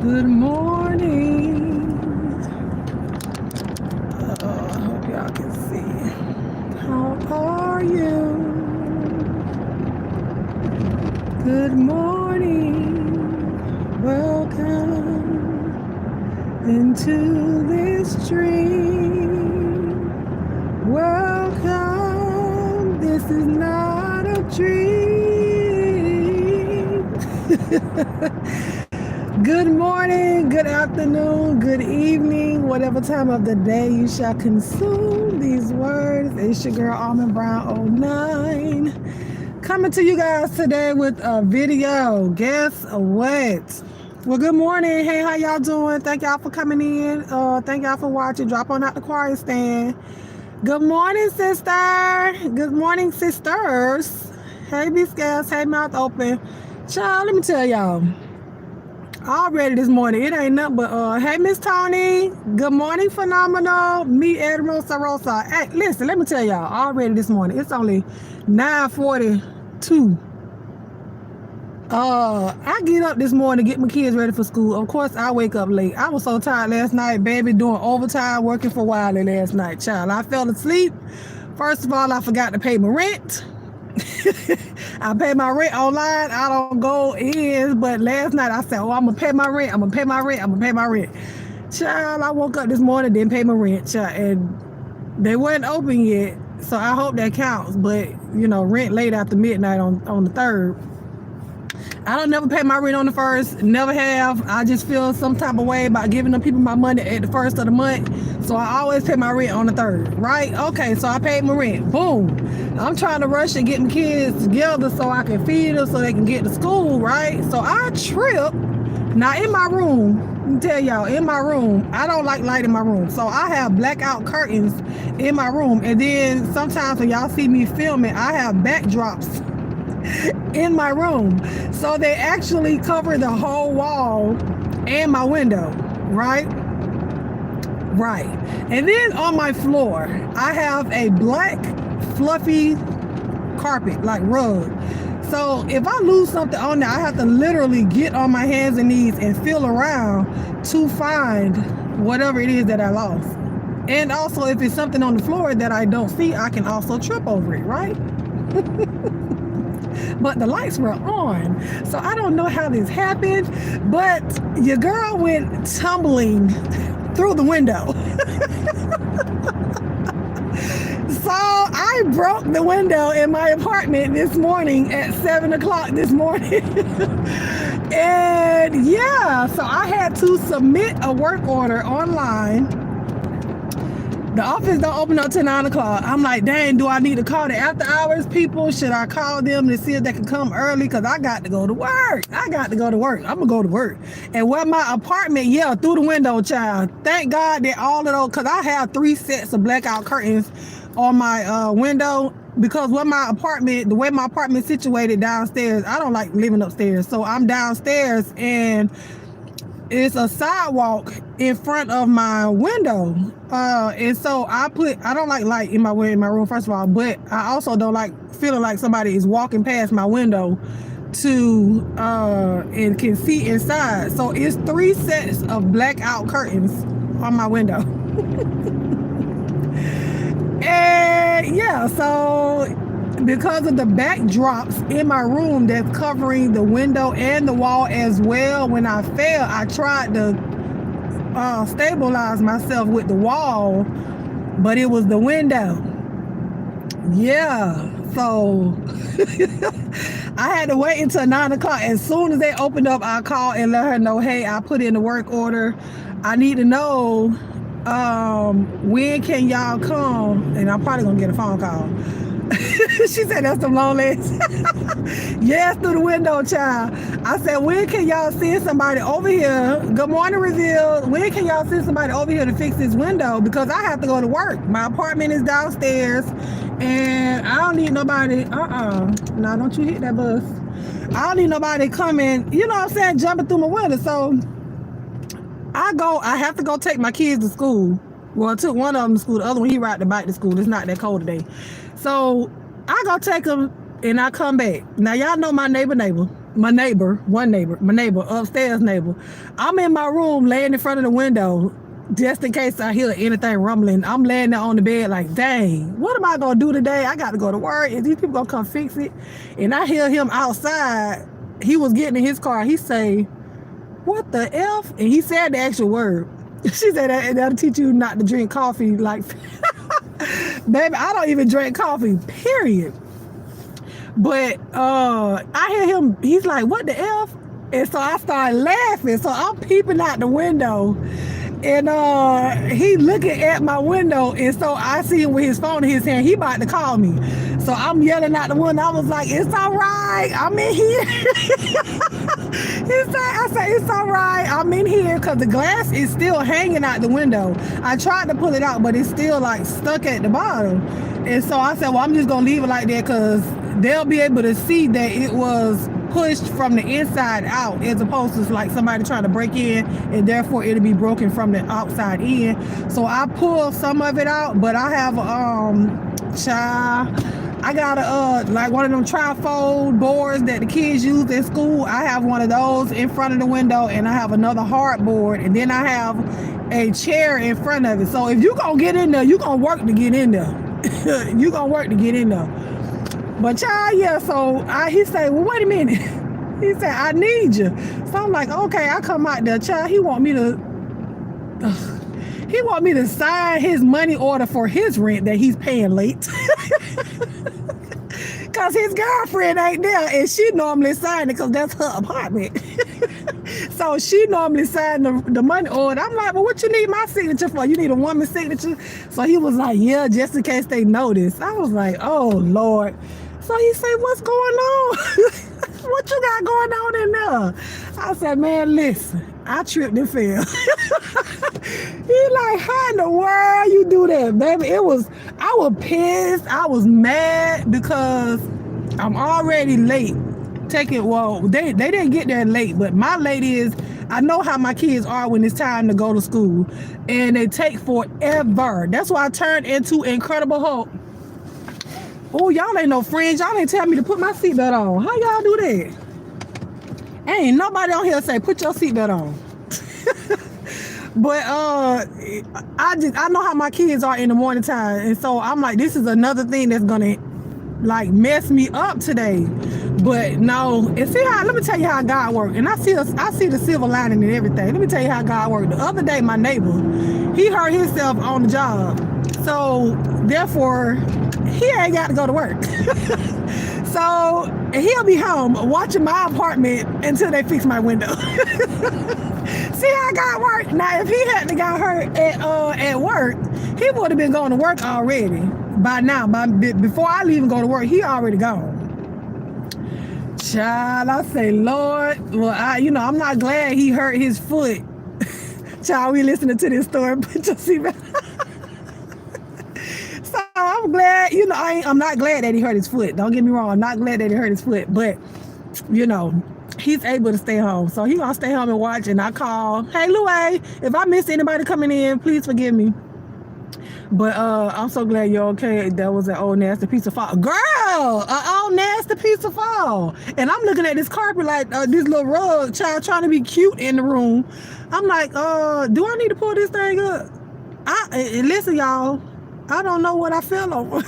Good morning. I hope y'all can see. How are you? Good morning. Welcome into this dream. Welcome. This is not a dream. Good morning, good afternoon, good evening, whatever time of the day you shall consume these words. It's your girl Almond Brown 09 coming to you guys today with a video. Guess what? Well, good morning. Hey, how y'all doing? Thank y'all for coming in. Thank y'all for watching. Drop on out the quiet stand. Good morning, sister. Good morning, sisters. Hey, be scales. Hey, mouth open. Child, let me tell y'all. Already this morning, it ain't nothing but hey, Miss Tony, good morning, phenomenal. Me, Admiral Sarosa. Hey, listen, let me tell y'all, already this morning, it's only 9:42. I get up this morning to get my kids ready for school. Of course, I wake up late. I was so tired last night, baby, doing overtime, working for Wiley last night, child. I fell asleep. First of all, I forgot to pay my rent. I pay my rent online. I don't go in, but last night I said, I'm gonna pay my rent. I'm gonna pay my rent. Child, I woke up this morning, didn't pay my rent, child, and they weren't open yet. So I hope that counts. But rent late after midnight on the 3rd. I don't never pay my rent on the 1st, never have. I just feel some type of way about giving them people my money at the 1st of the month. So I always pay my rent on the 3rd, right? Okay, so I paid my rent, boom. I'm trying to rush and get my kids together so I can feed them so they can get to school, right? So I trip. Now in my room, let me tell y'all, in my room, I don't like light in my room. So I have blackout curtains in my room. And then sometimes when y'all see me filming, I have backdrops in my room. So they actually cover the whole wall and my window, right? Right. And then on my floor, I have a black fluffy carpet, like rug. So if I lose something on there, I have to literally get on my hands and knees and feel around to find whatever it is that I lost. And also if it's something on the floor that I don't see, I can also trip over it, right? But the lights were on. So I don't know how this happened, but your girl went tumbling through the window. So I broke the window in my apartment this morning at 7 o'clock this morning. And yeah, so I had to submit a work order online. The office don't open up till 9 o'clock. I'm like, dang, do I need to call the after hours people? Should I call them to see if they can come early? Because I got to go to work. I'm going to go to work. And where my apartment, yeah, through the window, child. Thank God that all of those, because I have 3 sets of blackout curtains on my window. Because the way my apartment's situated downstairs, I don't like living upstairs. So I'm downstairs and it's a sidewalk in front of my window. And so I don't like light in my room, first of all, but I also don't like feeling like somebody is walking past my window and can see inside. So it's 3 sets of blackout curtains on my window. And yeah, so because of the backdrops in my room that's covering the window and the wall as well, when I fell, I tried to stabilize myself with the wall, but it was the window. Yeah, so I had to wait until 9 o'clock. As soon as they opened up, I called and let her know, hey, I put in the work order. I need to know when can y'all come? And I'm probably gonna get a phone call. She said, that's them long legs. Yes, through the window, child. I said, when can y'all send somebody over here? Good morning, Reveal. When can y'all send somebody over here to fix this window? Because I have to go to work. My apartment is downstairs and I don't need nobody. No, don't you hit that bus. I don't need nobody coming, you know what I'm saying, jumping through my window. So I have to go take my kids to school. Well, I took one of them to school. The other one, he ride the bike to school. It's not that cold today. So I go take them and I come back. Now, y'all know my neighbor. my neighbor upstairs neighbor. I'm in my room laying in front of the window just in case I hear anything rumbling. I'm laying there on the bed like, dang, what am I gonna do today? I got to go to work. Is these people gonna come fix it? And I hear him outside. He was getting in his car. He say, what the F? And he said the actual word. She said that'll teach you not to drink coffee. Like, baby, I don't even drink coffee, period. But I hear him, he's like, what the F? And so I started laughing. So I'm peeping out the window. And he looking at my window, and so I see him with his phone in his hand. He about to call me, so I'm yelling out the window. I was like, "It's all right, I'm in here." I said, "It's all right, I'm in here," because the glass is still hanging out the window. I tried to pull it out, but it's still like stuck at the bottom. And so I said, "Well, I'm just gonna leave it like that because they'll be able to see that it was pushed from the inside out as opposed to like somebody trying to break in, and therefore it'll be broken from the outside in." So I pulled some of it out, but I have I got a like one of them trifold boards that the kids use in school. I have one of those in front of the window, and I have another hard board, and then I have a chair in front of it. So if you gonna get in there, you gonna work to get in there. You gonna work to get in there. But child, yeah, so he said, well, wait a minute. He said, I need you. So I'm like, okay, I come out there, child. He want me to sign his money order for his rent that he's paying late. Because his girlfriend ain't there, and she normally signed it because that's her apartment. So she normally signed the money order. I'm like, well, what you need my signature for? You need a woman's signature? So he was like, yeah, just in case they notice. I was like, oh, Lord. So he said, what's going on? What you got going on in there? I said, man, listen, I tripped and fell. He like, how in the world you do that, baby? I was pissed. I was mad because I'm already late. They didn't get there late, but my late is, I know how my kids are when it's time to go to school, and they take forever. That's why I turned into Incredible Hulk. Oh, y'all ain't no friends. Y'all ain't tell me to put my seatbelt on. How y'all do that? Ain't nobody on here say put your seatbelt on. But I know how my kids are in the morning time, and so I'm like, this is another thing that's gonna like mess me up today. But no, and let me tell you how God worked. And I see the silver lining and everything. Let me tell you how God worked. The other day, my neighbor, he hurt himself on the job. So therefore, he ain't got to go to work. So he'll be home watching my apartment until they fix my window. See how God worked? Now, if he hadn't got hurt at work, he would have been going to work already by now. Before I even go to work, he already gone. Child, I say, Lord, well, I'm not glad he hurt his foot. Child, we listening to this story, put your seatbelt. So I'm glad, I'm not glad that he hurt his foot. Don't get me wrong, I'm not glad that he hurt his foot, but, he's able to stay home. So he gonna stay home and watch, and I call, hey, Louie, if I miss anybody coming in, please forgive me. But I'm so glad you're okay. That was an old nasty piece of fall. Girl, an old nasty piece of fall. And I'm looking at this carpet like this little rug, child, trying to be cute in the room. I'm like, do I need to pull this thing up? Listen, y'all, I don't know what I fell over.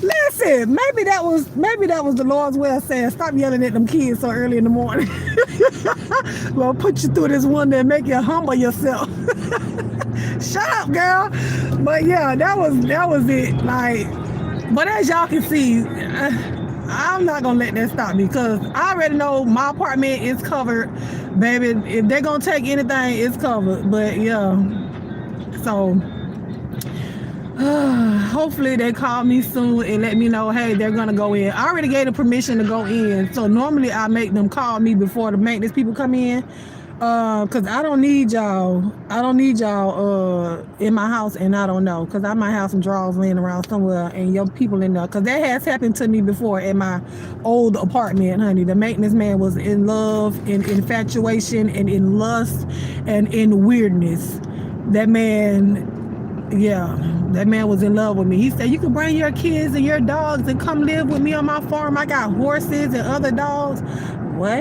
Listen, maybe that was the Lord's way of saying, stop yelling at them kids so early in the morning. Well, put you through this one and make you humble yourself. Shut up, girl. But yeah, that was it. Like, but as y'all can see, I'm not gonna let that stop me because I already know my apartment is covered, baby. If they're gonna take anything, it's covered. But yeah, so hopefully they call me soon and let me know, hey, they're gonna go in. I already gave them permission to go in, so normally I make them call me before the maintenance people come in, because I don't need y'all in my house, and I don't know, because I might have some drawers laying around somewhere and your people in there, because that has happened to me before in my old apartment, honey. The maintenance man was in love, in infatuation, and in lust, and in weirdness. That man Yeah, that man was in love with me. He said, you can bring your kids and your dogs and come live with me on my farm. I got horses and other dogs. What?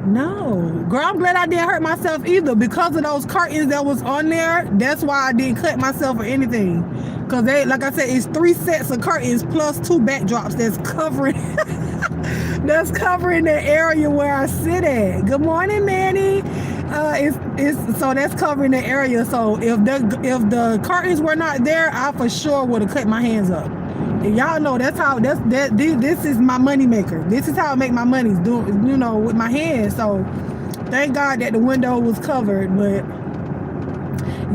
No. Girl, I'm glad I didn't hurt myself either. Because of those curtains that was on there, that's why I didn't cut myself or anything. Because they, like I said, it's 3 sets of curtains plus 2 backdrops that's covering that's covering the area where I sit at. Good morning, Manny. So that's covering the area. So if the curtains were not there, I for sure would have cut my hands up. And y'all know this is my money maker. This is how I make my money, with my hands. So thank God that the window was covered. But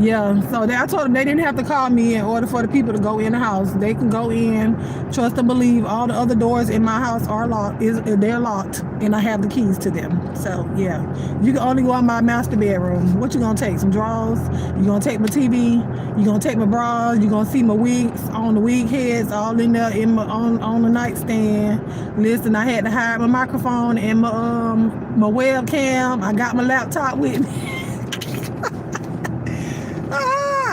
yeah, so I told them they didn't have to call me in order for the people to go in the house. They can go in, trust and believe. All the other doors in my house are locked. They're locked, and I have the keys to them. So yeah, you can only go in my master bedroom. What you gonna take? Some drawers? You gonna take my TV? You gonna take my bras? You gonna see my wigs on the wig heads all in there on the nightstand? Listen, I had to hide my microphone and my webcam. I got my laptop with me.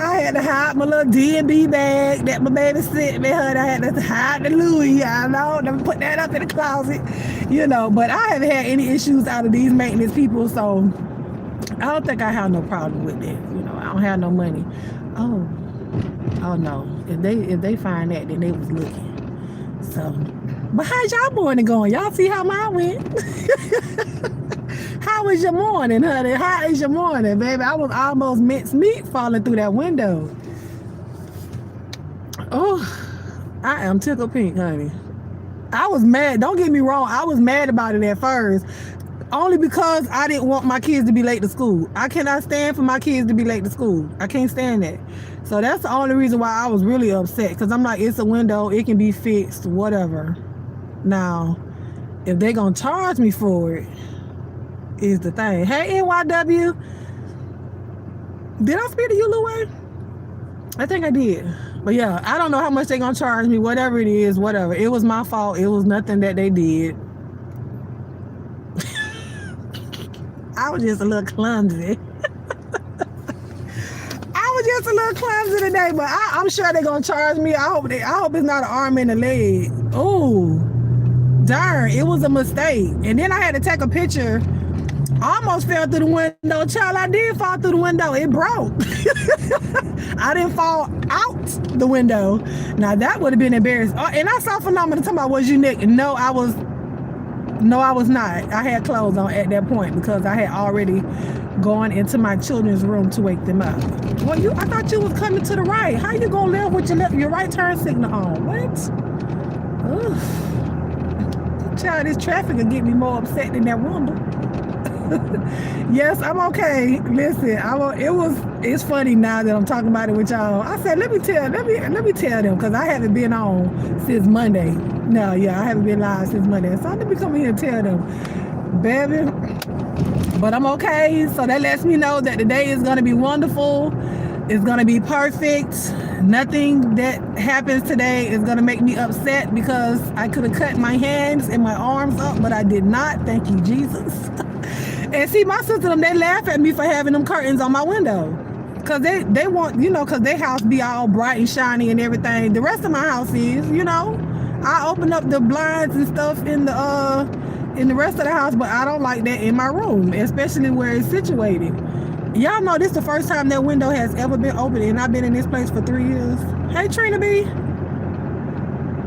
I had to hide my little D&B bag that my baby sent me. I had to hide the Louis. I know, let me put that up in the closet. But I haven't had any issues out of these maintenance people, so I don't think I have no problem with it. I don't have no money. Oh no. If they find that, then they was looking. So, but how's y'all morning going? Y'all see how mine went? How was your morning, honey? How is your morning, baby? I was almost mince meat falling through that window. Oh, I am tickled pink, honey. I was mad. Don't get me wrong. I was mad about it at first. Only because I didn't want my kids to be late to school. I cannot stand for my kids to be late to school. I can't stand that. So that's the only reason why I was really upset. Because I'm like, it's a window. It can be fixed. Whatever. Now, if they're going to charge me for it, is the thing. Hey, NYW. Did I speak to you, Louie? I think I did. But yeah, I don't know how much they're going to charge me. Whatever it is, whatever. It was my fault. It was nothing that they did. I was just a little clumsy. Today, but I'm sure they're going to charge me. I hope it's not an arm and a leg. Oh, darn. It was a mistake. And then I had to take a picture. I almost fell through the window. Child, I did fall through the window. It broke. I didn't fall out the window. Now, that would have been embarrassing. Oh, and I saw Phenomenal talking about, was you naked? No, I was not. I had clothes on at that point because I had already gone into my children's room to wake them up. Well, I thought you was coming to the right. How you gonna live with your right turn signal on? What? Ugh. Child, this traffic will get me more upset than that window. Yes, I'm okay. Listen, it's funny now that I'm talking about it with y'all. I said, let me tell them, because I haven't been on since Monday. No, yeah, I haven't been live since Monday. So let me come here and tell them, baby. But I'm okay. So that lets me know that the day is gonna be wonderful. It's gonna be perfect. Nothing that happens today is gonna make me upset because I could have cut my hands and my arms up, but I did not. Thank you, Jesus. And see, my sister, they laugh at me for having them curtains on my window. Because they want, because their house be all bright and shiny and everything. The rest of my house is, I open up the blinds and stuff in the rest of the house, but I don't like that in my room, especially where it's situated. Y'all know this is the first time that window has ever been open, and I've been in this place for 3 years. Hey, Trina B.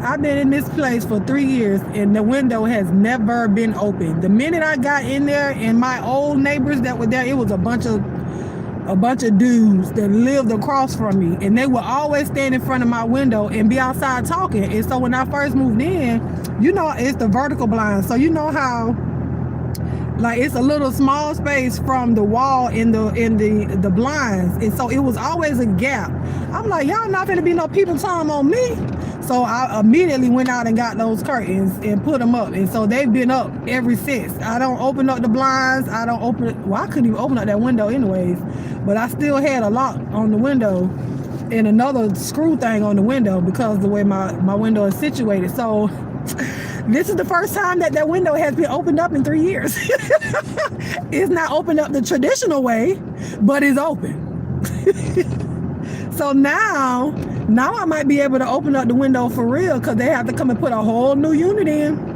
I've been in this place for 3 years, and the window has never been open. The minute I got in there, and my old neighbors that were there, it was a bunch of dudes that lived across from me, and they would always stand in front of my window and be outside talking. And so when I first moved in, it's the vertical blind, so you know how like it's a little small space from the wall in the blinds, and so it was always a gap. I'm like, y'all not gonna be no people time on me. So I immediately went out and got those curtains and put them up, and so they've been up ever since. I don't open up the blinds. I couldn't even open up that window anyways, but I still had a lock on the window and another screw thing on the window because the way my window is situated. So this is the first time that window has been opened up in 3 years. It's not opened up the traditional way, but it's open. So now I might be able to open up the window for real, because they have to come and put a whole new unit in.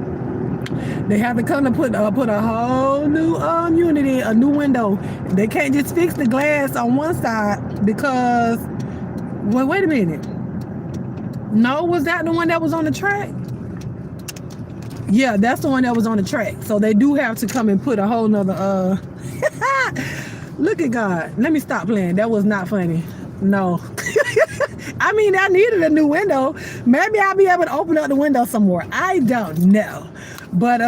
They have to come to put a whole new unit in, a new window. They can't just fix the glass on one side because, well, wait a minute. No, was that the one that was on the track? Yeah, that's the one that was on the track. So they do have to come and put a whole nother, look at God. Let me stop playing. That was not funny. No. I mean, I needed a new window. Maybe I'll be able to open up the window some more. I don't know. But,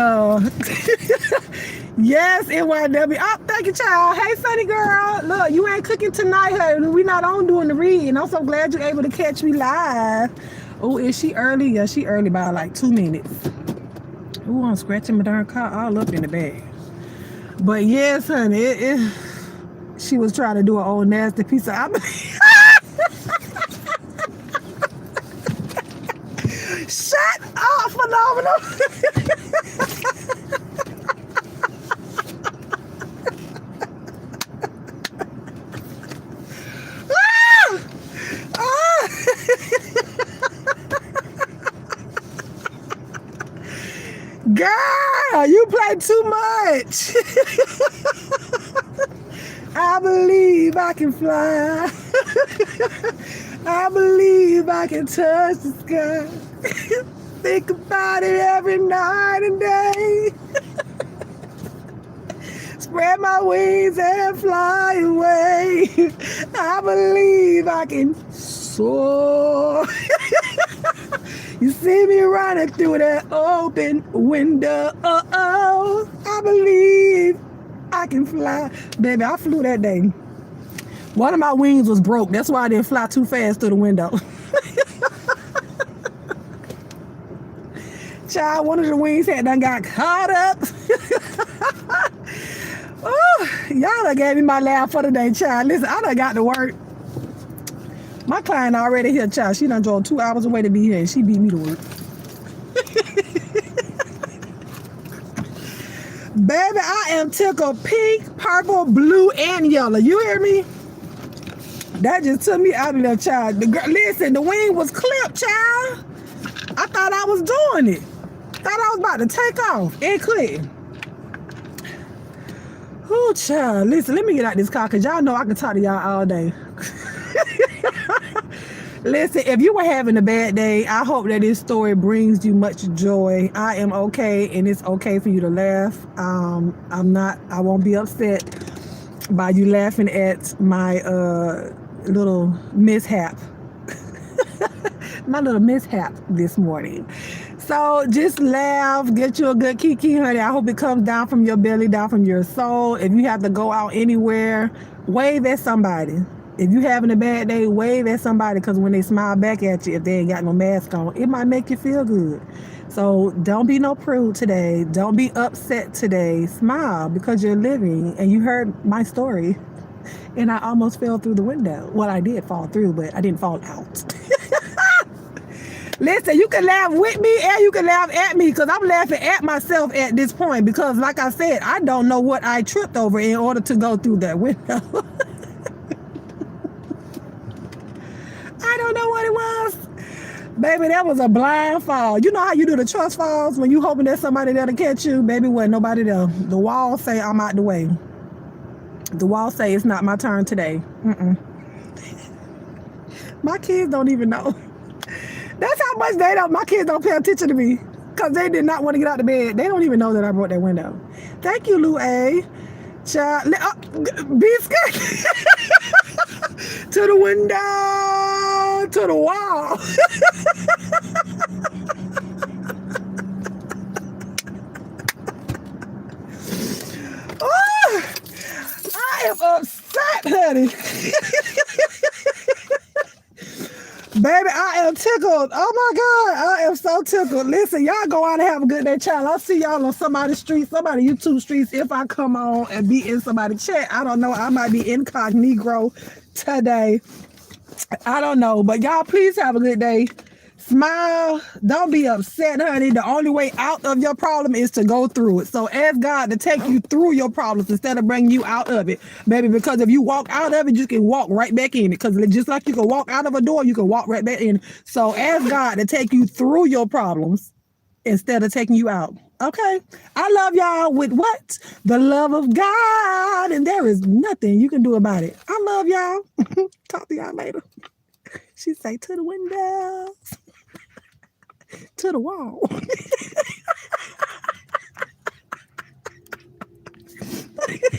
yes, NYW. Oh, thank you, child. Hey, funny girl. Look, you ain't cooking tonight, honey. We not on doing the read. And I'm so glad you're able to catch me live. Oh, is she early? Yeah, she early by like 2 minutes. Oh, I'm scratching my darn car all up in the bag. But yes, honey, she was trying to do an old nasty piece of Shut up, phenomenal. Girl, you play too much. I believe I can fly. I believe I can touch the sky. Think about it every night and day. Spread my wings and fly away. I believe I can soar. You see me running through that open window. Oh, I believe I can fly. Baby, I flew that day. One of my wings was broke. That's why I didn't fly too fast through the window. Child, one of the wings had done got caught up. Oh, y'all done gave me my laugh for the day, child. Listen, I done got to work. My client already here, child. She done drove 2 hours away to be here, and she beat me to work. Baby, I am tickled pink, purple, blue, and yellow. You hear me? That just took me out of there, child. Listen, the wing was clipped, child. I thought I was doing it. Thought I was about to take off and clip. Oh, child. Listen, let me get out this car, because y'all know I can talk to y'all all day. Listen, if you were having a bad day, I hope that this story brings you much joy. I am okay, and it's okay for you to laugh. I won't be upset by you laughing at my little mishap. My little mishap this morning. So just laugh, get you a good kiki, honey. I hope it comes down from your belly, down from your soul. If you have to go out anywhere, wave at somebody. If you having a bad day, wave at somebody, because when they smile back at you, if they ain't got no mask on, it might make you feel good. So don't be no prude today. Don't be upset today. Smile, because you're living, and you heard my story. And I almost fell through the window. Well, I did fall through, but I didn't fall out. Listen, you can laugh with me and you can laugh at me, because I'm laughing at myself at this point, because like I said, I don't know what I tripped over in order to go through that window. I don't know what it was. Baby, that was a blind fall. You know how you do the trust falls when you hoping there's somebody there to catch you? Baby, wasn't nobody there. The wall say I'm out the way. The wall say it's not my turn today. My kids don't even know. That's how much my kids don't pay attention to me, because they did not want to get out of bed. They don't even know that I broke that window. Thank you, Lou A. Child, be scared. To the window, to the wall. Oh, I am upset, honey. Baby, I am tickled. Oh my God, I am so tickled. Listen, y'all go out and have a good day, child. I'll see y'all on somebody's street, somebody YouTube streets. If I come on and be in somebody's chat, I don't know. I might be incognito today. I don't know. But y'all, please have a good day. Smile. Don't be upset, honey. The only way out of your problem is to go through it. So ask God to take you through your problems instead of bringing you out of it, baby. Because if you walk out of it, you can walk right back in it. Because just like you can walk out of a door, you can walk right back in. So ask God to take you through your problems instead of taking you out. Okay? I love y'all with what? The love of God. And there is nothing you can do about it. I love y'all. Talk to y'all later. She say to the windows, to the wall.